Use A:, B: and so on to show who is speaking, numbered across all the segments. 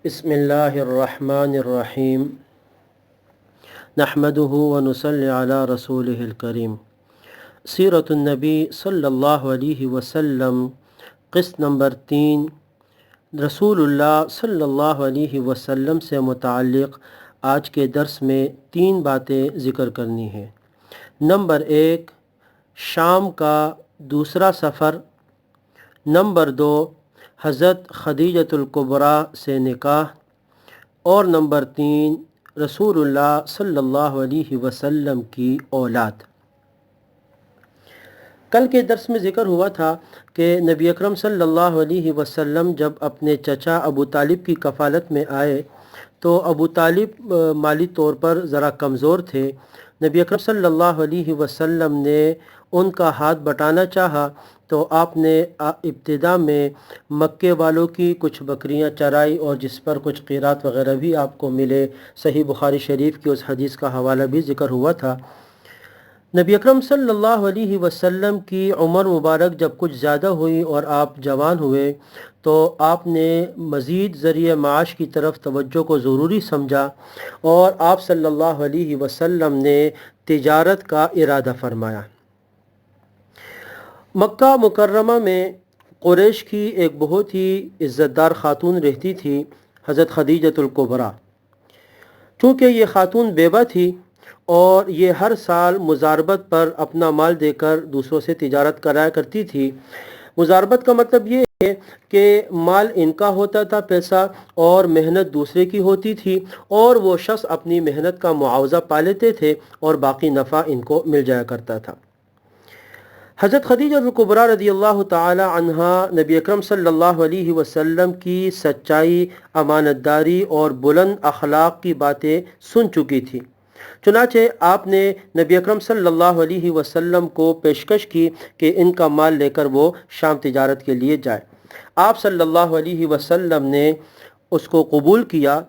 A: بسم اللہ الرحمن الرحیم نحمده ونصلی علی رسولہ الکریم۔ سیرت النبی صلی اللہ علیہ وسلم، قسط نمبر 3، رسول اللہ صلی اللہ علیہ وسلم سے متعلق آج کے درس میں 3 باتیں ذکر کرنی ہیں۔ نمبر 1، شام کا دوسرا سفر۔ نمبر 2، حضرت خدیجۃ الکبریٰ سے نکاح۔ اور نمبر 3، رسول اللہ صلی اللہ علیہ وسلم کی اولاد۔ کل کے درس میں ذکر ہوا تھا کہ نبی اکرم صلی اللہ علیہ وسلم جب اپنے چچا ابو طالب کی کفالت میں آئے تو ابو طالب مالی طور پر ذرا کمزور تھے۔ نبی اکرم صلی اللہ علیہ وسلم نے ان کا ہاتھ بٹانا چاہا تو آپ نے ابتدا میں مکے والوں کی کچھ بکریاں چرائی اور جس پر کچھ قیرات وغیرہ بھی آپ کو ملے۔ صحیح بخاری شریف کی اس حدیث کا حوالہ بھی ذکر ہوا تھا۔ نبی اکرم صلی اللہ علیہ وسلم کی عمر مبارک جب کچھ زیادہ ہوئی اور آپ جوان ہوئے تو آپ نے مزید ذریعہ معاش کی طرف توجہ کو ضروری سمجھا اور آپ صلی اللہ علیہ وسلم نے تجارت کا ارادہ فرمایا۔ مکہ مکرمہ میں قریش کی ایک بہت ہی عزت دار خاتون رہتی تھی، حضرت خدیجۃ الکبریٰ۔ چونکہ یہ خاتون بیوہ تھی اور یہ ہر سال مزاربت پر اپنا مال دے کر دوسروں سے تجارت کرایا کرتی تھی۔ مزاربت کا مطلب یہ ہے کہ مال ان کا ہوتا تھا پیسہ اور محنت دوسرے کی ہوتی تھی، اور وہ شخص اپنی محنت کا معاوضہ پا لیتے تھے اور باقی نفع ان کو مل جایا کرتا تھا۔ حضرت خدیجہ الکبریٰ رضی اللہ تعالی عنہا نبی اکرم صلی اللہ علیہ وسلم کی سچائی، امانت داری اور بلند اخلاق کی باتیں سن چکی تھی۔ چنانچہ آپ نے نبی اکرم صلی اللہ علیہ وسلم کو پیشکش کی کہ ان کا مال لے کر وہ شام تجارت کے لیے جائے۔ آپ صلی اللہ علیہ وسلم نے اس کو قبول کیا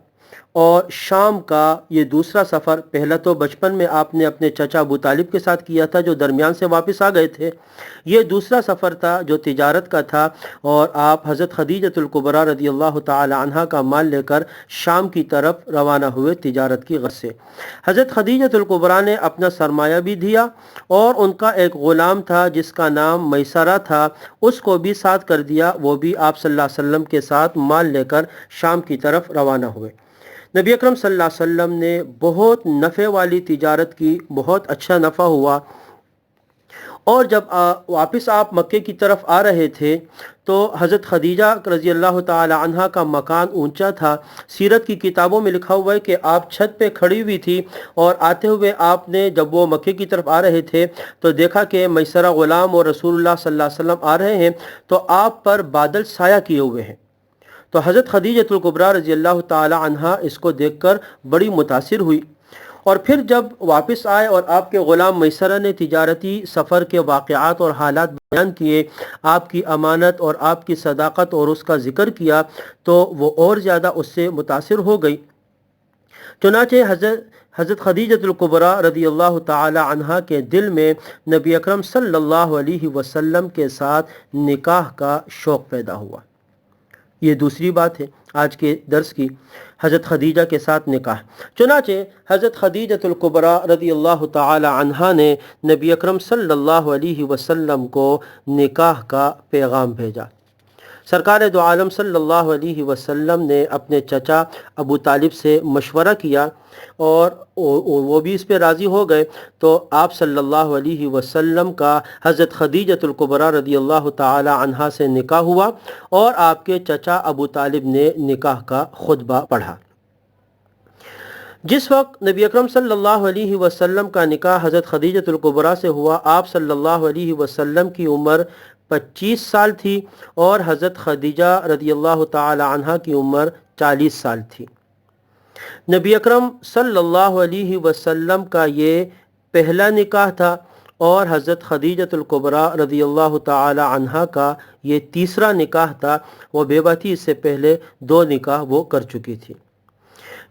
A: اور شام کا یہ دوسرا سفر، پہلا تو بچپن میں آپ نے اپنے چچا ابو طالب کے ساتھ کیا تھا جو درمیان سے واپس آ گئے تھے، یہ دوسرا سفر تھا جو تجارت کا تھا، اور آپ حضرت خدیجۃ الکبریٰ رضی اللہ تعالی عنہا کا مال لے کر شام کی طرف روانہ ہوئے تجارت کی غرض سے۔ حضرت خدیجۃ الکبریٰ نے اپنا سرمایہ بھی دیا اور ان کا ایک غلام تھا جس کا نام میسرہ تھا، اس کو بھی ساتھ کر دیا، وہ بھی آپ صلی اللہ علیہ وسلم کے ساتھ مال لے کر شام کی طرف روانہ ہوئے۔ نبی اکرم صلی اللہ علیہ وسلم نے بہت نفع والی تجارت کی، بہت اچھا نفع ہوا، اور جب واپس آپ مکے کی طرف آ رہے تھے تو حضرت خدیجہ رضی اللہ تعالی عنہا کا مکان اونچا تھا۔ سیرت کی کتابوں میں لکھا ہوا ہے کہ آپ چھت پہ کھڑی ہوئی تھی اور آتے ہوئے آپ نے جب وہ مکے کی طرف آ رہے تھے تو دیکھا کہ میسرہ غلام اور رسول اللہ صلی اللہ علیہ وسلم آ رہے ہیں تو آپ پر بادل سایہ کیے ہوئے ہیں۔ تو حضرت خدیجۃ الکبریٰ رضی اللہ تعالی عنہا اس کو دیکھ کر بڑی متاثر ہوئی، اور پھر جب واپس آئے اور آپ کے غلام میسرہ نے تجارتی سفر کے واقعات اور حالات بیان کیے، آپ کی امانت اور آپ کی صداقت اور اس کا ذکر کیا، تو وہ اور زیادہ اس سے متاثر ہو گئی۔ چنانچہ حضرت خدیجۃ الکبریٰ رضی اللہ تعالی عنہا کے دل میں نبی اکرم صلی اللہ علیہ وسلم کے ساتھ نکاح کا شوق پیدا ہوا۔ یہ دوسری بات ہے آج کے درس کی، حضرت خدیجہ کے ساتھ نکاح۔ چنانچہ حضرت خدیجۃ الکبریٰ رضی اللہ تعالی عنہا نے نبی اکرم صلی اللہ علیہ وسلم کو نکاح کا پیغام بھیجا۔ سرکار دو عالم صلی اللہ علیہ وسلم نے اپنے چچا ابو طالب سے مشورہ کیا اور وہ بھی اس پہ راضی ہو گئے، تو آپ صلی اللہ علیہ وسلم کا حضرت خدیجۃ الکبریٰ رضی اللہ تعالی عنہا سے نکاح ہوا اور آپ کے چچا ابو طالب نے نکاح کا خطبہ پڑھا۔ جس وقت نبی اکرم صلی اللہ علیہ وسلم کا نکاح حضرت خدیجۃ الکبریٰ سے ہوا، آپ صلی اللہ علیہ وسلم کی عمر 25 سال تھی اور حضرت خدیجہ رضی اللہ تعالی عنہا کی عمر 40 سال تھی۔ نبی اکرم صلی اللہ علیہ وسلم کا یہ پہلا نکاح تھا اور حضرت خدیجۃ الکبریٰ رضی اللہ تعالی عنہا کا یہ تیسرا نکاح تھا۔ وہ بیوہ تھی، اس سے پہلے 2 نکاح وہ کر چکی تھی۔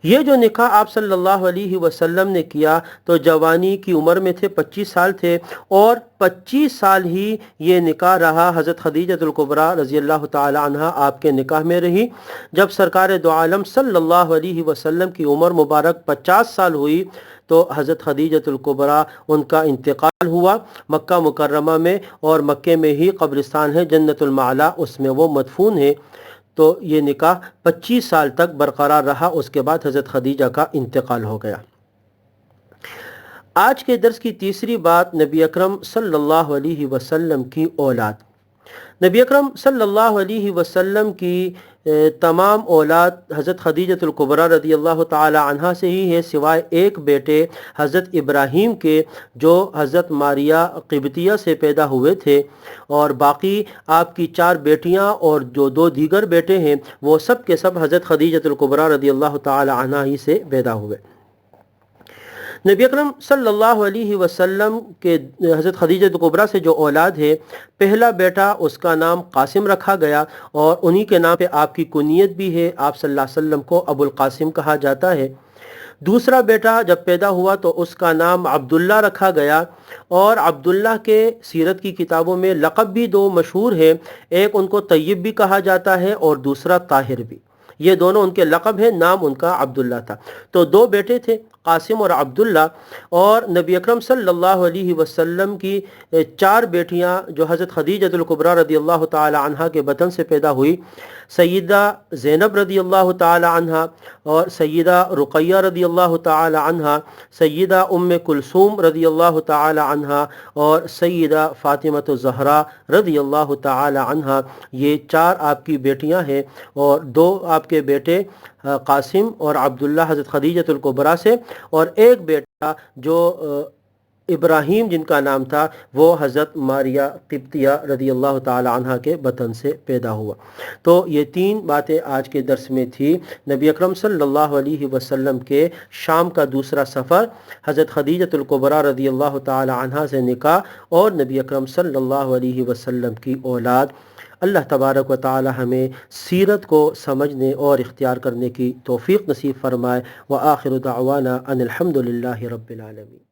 A: یہ جو نکاح آپ صلی اللہ علیہ وسلم نے کیا تو جوانی کی عمر میں تھے، 25 سال تھے، اور 25 سال ہی یہ نکاح رہا۔ حضرت خدیجہ الکبریٰ رضی اللہ تعالی عنہ آپ کے نکاح میں رہی۔ جب سرکار دو عالم صلی اللہ علیہ وسلم کی عمر مبارک 50 سال ہوئی تو حضرت خدیجہ الکبریٰ ان کا انتقال ہوا مکہ مکرمہ میں، اور مکے میں ہی قبرستان ہے جنت المعلا، اس میں وہ مدفون ہے۔ تو یہ نکاح 25 سال تک برقرار رہا، اس کے بعد حضرت خدیجہ کا انتقال ہو گیا۔ آج کے درس کی تیسری بات، نبی اکرم صلی اللہ علیہ وسلم کی اولاد۔ نبی اکرم صلی اللہ علیہ وسلم کی تمام اولاد حضرت خدیجہ الکبریٰ رضی اللہ تعالی عنہ سے ہی ہے، سوائے ایک بیٹے حضرت ابراہیم کے جو حضرت ماریہ قبطیہ سے پیدا ہوئے تھے، اور باقی آپ کی 4 بیٹیاں اور جو 2 دیگر بیٹے ہیں وہ سب کے سب حضرت خدیجہ الکبریٰ رضی اللہ تعالی عنہ ہی سے پیدا ہوئے۔ نبی اکرم صلی اللہ علیہ وسلم کے حضرت خدیجہ الکبریٰ سے جو اولاد ہے، پہلا بیٹا اس کا نام قاسم رکھا گیا، اور انہی کے نام پہ آپ کی کنیت بھی ہے، آپ صلی اللہ علیہ وسلم کو ابو القاسم کہا جاتا ہے۔ دوسرا بیٹا جب پیدا ہوا تو اس کا نام عبداللہ رکھا گیا، اور عبداللہ کے سیرت کی کتابوں میں لقب بھی 2 مشہور ہے، ایک ان کو طیب بھی کہا جاتا ہے اور دوسرا طاہر بھی، یہ دونوں ان کے لقب ہیں، نام ان کا عبداللہ تھا۔ تو 2 بیٹے تھے، قاسم اور عبداللہ، اور نبی اکرم صلی اللہ علیہ وسلم کی 4 بیٹیاں جو حضرت خدیجہ الکبریٰ رضی اللہ تعالی عنہ کے بطن سے پیدا ہوئی، سیدہ زینب رضی اللہ تعالی عنہ، اور سیدہ رقیہ رضی اللہ تعالی عنہ، سیدہ ام کلثوم رضی اللہ تعالی عنہ، اور سیدہ فاطمہ الزہرا رضی اللہ تعالی عنہ، یہ 4 آپ کی بیٹیاں ہیں، اور 2 آپ کے بیٹے قاسم اور عبداللہ حضرت خدیجہ الکبریٰ سے، اور ایک بیٹا جو ابراہیم جن کا نام تھا وہ حضرت ماریہ قبطیہ رضی اللہ تعالی عنہ کے بطن سے پیدا ہوا۔ تو یہ 3 باتیں آج کے درس میں تھی۔ نبی اکرم صلی اللہ علیہ وسلم کے شام کا دوسرا سفر، حضرت خدیجہ الکبریٰ رضی اللہ تعالی عنہ سے نکاح، اور نبی اکرم صلی اللہ علیہ وسلم کی اولاد۔ اللہ تبارک و تعالی ہمیں سیرت کو سمجھنے اور اختیار کرنے کی توفیق نصیب فرمائے۔ وآخر دعوانا ان الحمد للہ رب العالمین۔